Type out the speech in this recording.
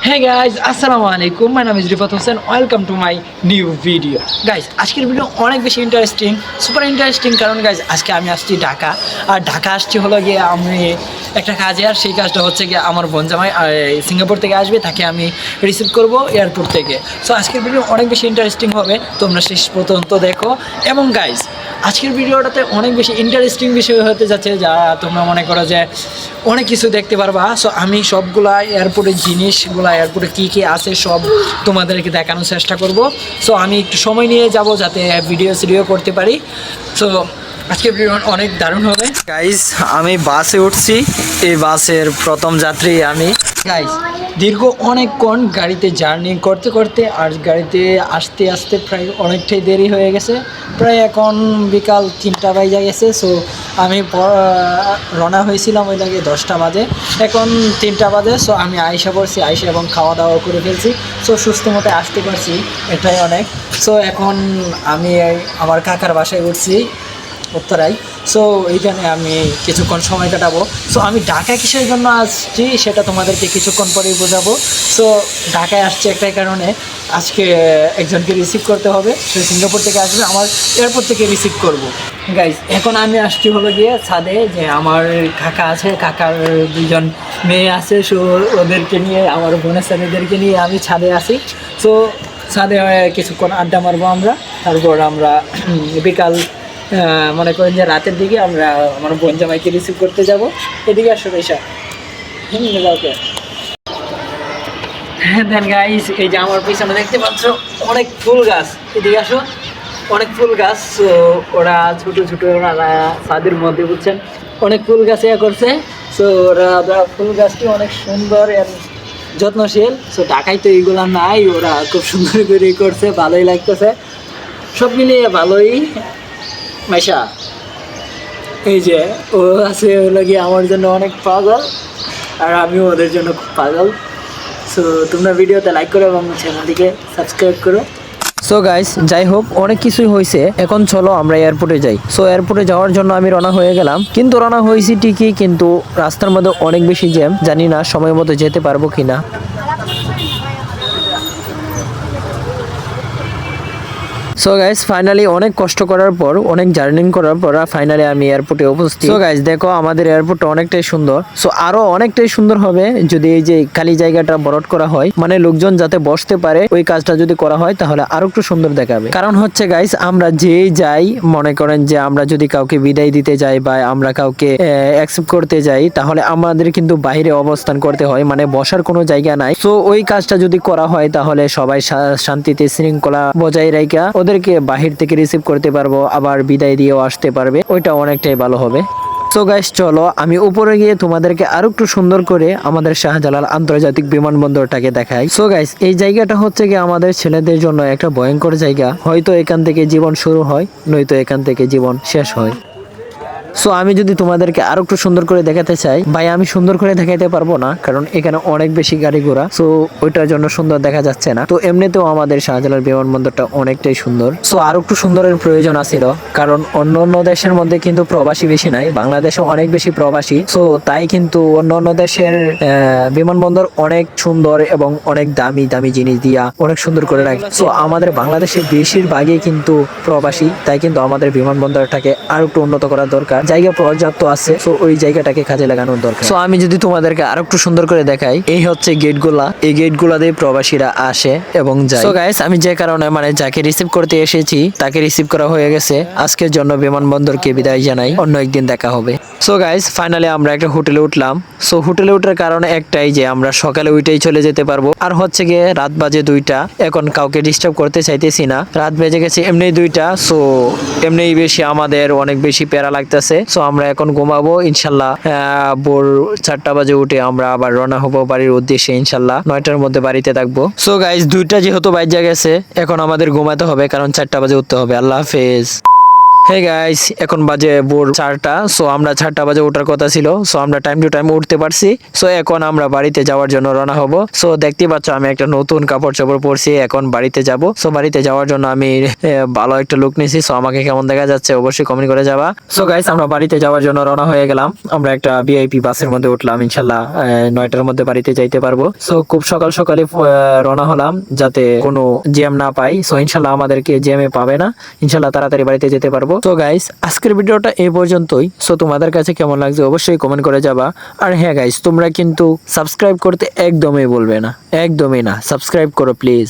Hey guys, আসসালামু আলাইকুম। My name is Rifat Hossain. Welcome to my new video. Guys, আজকের video অনেক বেশি ইন্টারেস্টিং, সুপার ইন্টারেস্টিং কারণ গাইজ আজকে আমি আসছি ঢাকা। আর ঢাকা আসছি হলো গিয়ে আমি একটা কাজে, আর সেই কাজটা হচ্ছে গিয়ে আমার বোন জামাই সিঙ্গাপুর থেকে আসবে, তাকে আমি রিসিভ করব এয়ারপোর্ট থেকে। সো আজকের ভিডিও অনেক বেশি ইন্টারেস্টিং হবে, তোমরা শেষ পর্যন্ত দেখো। এবং গাইজ আজকের ভিডিওটাতে অনেক বেশি ইন্টারেস্টিং বিষয় হতে যাচ্ছে, যা তোমরা মনে করো যে অনেক কিছু দেখতে পারবা। সো আমি সবগুলা এয়ারপোর্টের জিনিসগুলা, এয়ারপোর্টে কী কী আছে সব তোমাদেরকে দেখানোর চেষ্টা করব। সো আমি একটু সময় নিয়ে যাব যাতে ভিডিও করতে পারি। সো আজকে ভিডিও অনেক দারুণ হবে। গাইজ আমি বাসে উঠছি, এই বাসের প্রথম যাত্রী আমি। গাইজ দীর্ঘ অনেকক্ষণ গাড়িতে জার্নি করতে করতে আর গাড়িতে আসতে আসতে প্রায় অনেকটাই দেরি হয়ে গেছে, প্রায় এখন বিকাল 3টা বাজে গেছে। সো আমি রওনা হয়েছিলাম ওই লাগে 10টা বাজে, এখন 3টা বাজে। সো আমি আইসা পড়ছি, আইসা এবং খাওয়া দাওয়া করে ফেলছি। সো সুস্থ মতো আসতে পারছি, এটাই অনেক। সো এখন আমি আমার কাকার বাসায় উঠছি উত্তরায়। সো এইখানে আমি কিছুক্ষণ সময় কাটাবো। সো আমি ঢাকায় কিসের জন্য আসছি সেটা তোমাদেরকে কিছুক্ষণ পরেই বোঝাবো। সো ঢাকায় আসছি একটাই কারণে, আজকে একজনকে রিসিভ করতে হবে। সে সিঙ্গাপুর থেকে আসবে, আমার এয়ারপোর্ট থেকে রিসিভ করব। গাইজ এখন আমি আসছি হলো গিয়ে ছাদে, যে আমার কাকা আছে, কাকার 2জন মেয়ে আছে। সো ওদেরকে নিয়ে, আমার বোনের ছেলেদেরকে নিয়ে আমি ছাদে আসি। সো ছাদে কিছুক্ষণ আড্ডা মারবো আমরা, তারপর আমরা বিকাল মনে করেন যে রাতের দিকে আমরা আমার বোন জামাইকে রিসিভ করতে যাব। এদিকে আসো পয়সা কাউকে। দেন গাইস এই যে আমার পিছনে দেখতে পাচ্ছ অনেক ফুল গাছ, এদিকে আসো, অনেক ফুল গাছ। তো ওরা ছোটো ছোটো ওরা ছাদের মধ্যে বুঝছেন অনেক ফুল গাছ করছে। সো ওরা ফুল গাছটি অনেক সুন্দর যত্নশীল। সো ঢাকায় তো এইগুলা নাই, ওরা খুব সুন্দর করে করছে, ভালোই লাগতেছে, সব মিলিয়ে ভালোই। মাইশা এই যে ও আছে, হলো গিয়ে আমার জন্য অনেক পাগল, আর আমিও ওদের জন্য খুব পাগল। সো তোমরা ভিডিওতে লাইক করো এবং চ্যানেলটিকে সাবস্ক্রাইব করো। সো গাইস যাই হোক, অনেক কিছুই হয়েছে, এখন চলো আমরা এয়ারপোর্টে যাই। সো এয়ারপোর্টে যাওয়ার জন্য আমি রওনা হয়ে গেলাম, কিন্তু রওনা হয়েছি ঠিকই, কিন্তু রাস্তার মধ্যে অনেক বেশি জ্যাম, জানি না সময় মতো যেতে পারবো কিনা। সো গাইস ফাইনালি অনেক কষ্ট করার পর, অনেক জার্নিং করার পর ফাইনালি আমি এয়ারপোর্টে উপস্থিত। সো গাইস দেখো আমাদের এয়ারপোর্টটা অনেকটাই সুন্দর। সো আরো অনেকটাই সুন্দর হবে যদি এই যে খালি জায়গাটা ভরাট করা হয়, মানে লোকজন যাতে বসতে পারে, ওই কাজটা যদি করা হয় তাহলে আরো একটু সুন্দর দেখাবে। কারণ হচ্ছে গাইস আমরা যেই যাই, মনে করেন যে আমরা যদি কাউকে বিদায় দিতে যাই বা আমরা কাউকে অ্যাকসেপ্ট করতে যাই, তাহলে আমাদের কিন্তু বাইরে অবস্থান করতে হয়, মানে বসার কোনো জায়গা নাই। সো ওই কাজটা যদি করা হয় তাহলে সবাই শান্তিতে শৃঙ্খলা বজায় রাখা ওদেরকে বাহির থেকে রিসিভ করতে পারবো, আবার বিদায় দিয়েও আসতে পারবে, ওইটা অনেকটাই ভালো হবে। সো গাইস চলো আমি উপরে গিয়ে তোমাদেরকে আরো একটু সুন্দর করে আমাদের শাহজালাল আন্তর্জাতিক বিমানবন্দরটাকে দেখাই। সো গাইস এই জায়গাটা হচ্ছে কি আমাদের ছেলেদের জন্য একটা ভয়ঙ্কর জায়গা, হয়তো এখান থেকে জীবন শুরু হয়, নয়তো এখান থেকে জীবন শেষ হয়। সো আমি যদি তোমাদেরকে আরো একটু সুন্দর করে দেখাতে চাই, ভাই আমি সুন্দর করে দেখাতে পারবো না, কারণ এখানে অনেক বেশি গাড়ি ঘোড়া। সো ওইটার জন্য সুন্দর দেখা যাচ্ছে না। তো এমনিতেও আমাদের শাহজালাল বিমানবন্দরটা অনেকটাই সুন্দর। সো আরো একটু সুন্দরের প্রয়োজন আছিল, কারণ অন্য দেশের মধ্যে কিন্তু প্রবাসী বেশি নাই, বাংলাদেশে অনেক বেশি প্রবাসী। সো তাই কিন্তু অন্য দেশের বিমানবন্দর অনেক সুন্দর এবং অনেক দামি দামি জিনিস দিয়া অনেক সুন্দর করে রাখে। সো আমাদের বাংলাদেশের বেশিরভাগই কিন্তু প্রবাসী, তাই কিন্তু আমাদের বিমানবন্দরটাকে আরো একটু উন্নত করা দরকার, জায়গা পর্যাপ্ত আছে। সো ওই জায়গাটাকে কাজে লাগানোর দরকার। সো আমি যদি তোমাদেরকে আরো একটু সুন্দর করে দেখাই, এই হচ্ছে গেটগুলা, এই গেটগুলা দিয়ে প্রবাসীরা আসে এবং যায়। সো গাইস আমি যে কারণে মানে যাকে রিসিভ করতে এসেছি তাকে রিসিভ করা হয়ে গেছে, আজকের জন্য বিমানবন্দরকে বিদায় জানাই, অন্য একদিন দেখা হবে। সো গাইস ফাইনালি আমরা একটা হোটেলে উঠলাম। সো হোটেলে ওঠার কারণে একটাই, যে আমরা সকালে উঠেই চলে যেতে পারবো, আর হচ্ছে গিয়ে রাত বাজে 2টা, এখন কাউকে ডিস্টার্ব করতে চাইতেছি না, রাত বেজে গেছে এমনি 2টা। সো এমনি বেশি আমাদের অনেক বেশি প্যারা লাগতেছে। সো আমরা এখন ঘুমাবো ইনশাল্লাহ। ভোর 4টা বাজে উঠে আমরা আবার রওনা হবো বাড়ির উদ্দেশ্যে, ইনশাল্লাহ 9টার মধ্যে বাড়িতে থাকবো। সো গাইস 2টা যেহেতু বাজে গেছে, এখন আমাদের ঘুমাতে হবে, কারণ 4টা বাজে উঠতে হবে। আল্লাহ হাফেজ। হে গাইস, এখন বাজে ভোর 4টা। সো আমরা 4টা বাজে ওঠার কথা ছিল। সো আমরা টাইম টু টাইম উঠতে পারছি। সো এখন আমরা বাড়িতে যাওয়ার জন্য রওনা হব। সো দেখতে পাচ্ছ আমি একটা নতুন কাপড় চোপড় পরছি, এখন বাড়িতে যাব। সো বাড়িতে যাওয়ার জন্য আমি ভালো একটা লুক নিয়েছি। সো আমাকে কেমন দেখা যাচ্ছে অবশ্যই কমেন্ট করে যাবা। সো গাইস, আমরা বাড়িতে যাওয়ার জন্য রওনা হয়ে গেলাম। আমরা একটা ভিআইপি বাসের মধ্যে উঠলাম, ইনশাল্লাহ 9টার মধ্যে বাড়িতে যাইতে পারবো। সো খুব সকাল সকালে রওনা হলাম, যাতে কোনো জ্যাম না পাই। সো ইনশাল্লাহ আমাদেরকে জ্যামে পাবে না, ইনশাল্লাহ তাড়াতাড়ি বাড়িতে যেতে পারবো। তো গাইস, আজকের ভিডিওটা এই পর্যন্তই। সো তোমাদের কাছে কেমন লাগছে অবশ্যই কমেন্ট করে যাবা। আর হ্যাঁ গাইস, তোমরা কিন্তু সাবস্ক্রাইব করতে একদমই বলবে না, একদমই না, সাবস্ক্রাইব করো প্লিজ।